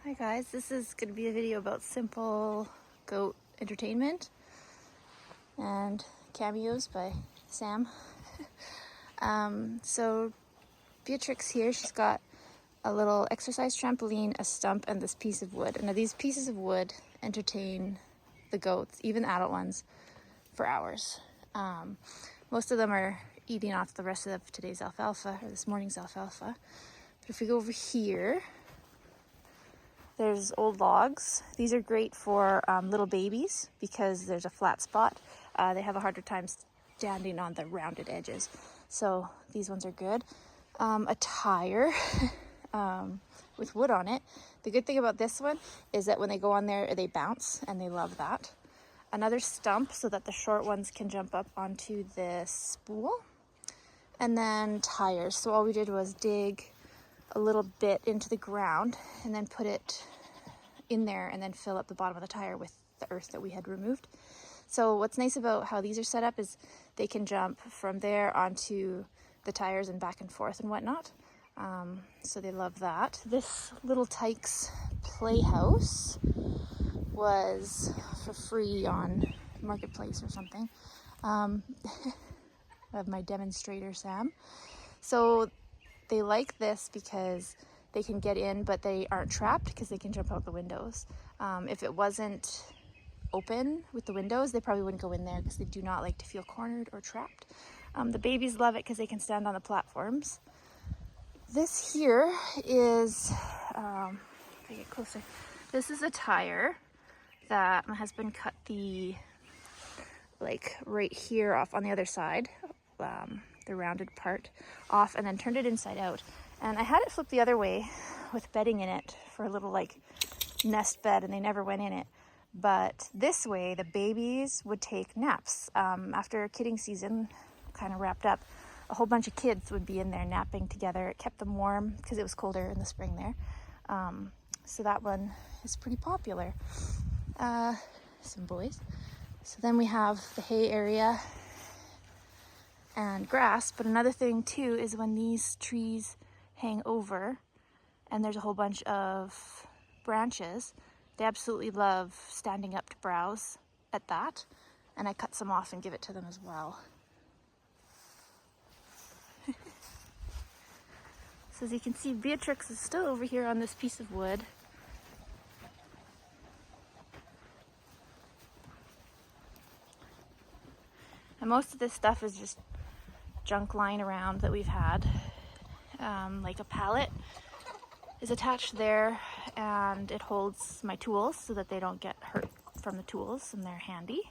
Hi guys, this is going to be a video about simple goat entertainment and cameos by Sam. So Beatrix here, she's got a little exercise trampoline, a stump, and this piece of wood. And now these pieces of wood entertain the goats, even adult ones, for hours. Most of them are eating off the rest of today's alfalfa, or this morning's alfalfa. But if we go over here, there's old logs. These are great for little babies because there's a flat spot. They have a harder time standing on the rounded edges. So these ones are good. A tire with wood on it. The good thing about this one is that when they go on there, they bounce, and they love that. Another stump so that the short ones can jump up onto this spool. And then tires. So all we did was dig a little bit into the ground and then put it in there and then fill up the bottom of the tire with the earth that we had removed. So what's nice about how these are set up is they can jump from there onto the tires and back and forth and whatnot. So they love that. This little Tykes playhouse was for free on Marketplace or something. Of my demonstrator Sam. So they like this because they can get in, but they aren't trapped because they can jump out the windows. If it wasn't open with the windows, they probably wouldn't go in there because they do not like to feel cornered or trapped. The babies love it because they can stand on the platforms. This here is, if I get closer, this is a tire that my husband cut the, like right here off on the other side. The rounded part off and then turned it inside out. And I had it flipped the other way with bedding in it for a little like nest bed, and they never went in it. But this way the babies would take naps. After kidding season kind of wrapped up, a whole bunch of kids would be in there napping together. It kept them warm because it was colder in the spring there. So that one is pretty popular. Some boys. So then we have the hay area and grass. But another thing too is when these trees hang over and there's a whole bunch of branches, they absolutely love standing up to browse at that. And I cut some off and give it to them as well. So as you can see, Beatrix is still over here on this piece of wood. And most of this stuff is just junk lying around that we've had. Like a pallet is attached there, and it holds my tools so that they don't get hurt from the tools, and they're handy.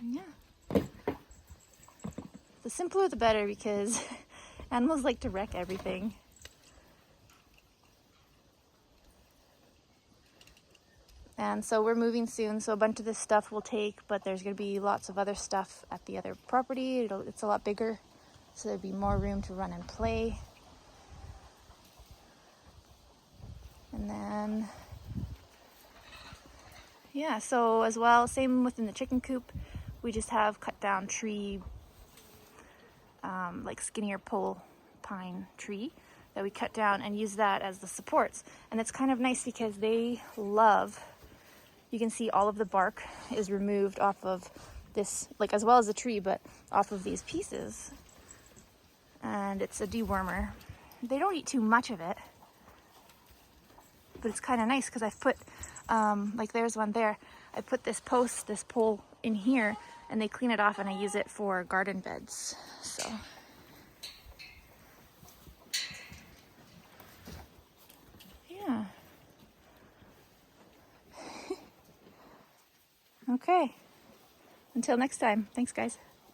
And yeah. The simpler the better because animals like to wreck everything. And so we're moving soon, so a bunch of this stuff will take, but there's going to be lots of other stuff at the other property. It's a lot bigger, so there'll be more room to run and play. And then, yeah, so as well, same within the chicken coop, we just have cut down tree, like skinnier pole pine tree that we cut down and use that as the supports. And it's kind of nice because they love, you can see all of the bark is removed off of this, like as well as the tree, but off of these pieces. And it's a dewormer. They don't eat too much of it, but it's kind of nice because I've put, like there's one there, I put this pole in here, and they clean it off, and I use it for garden beds, so. Yeah. Okay. Until next time. Thanks, guys.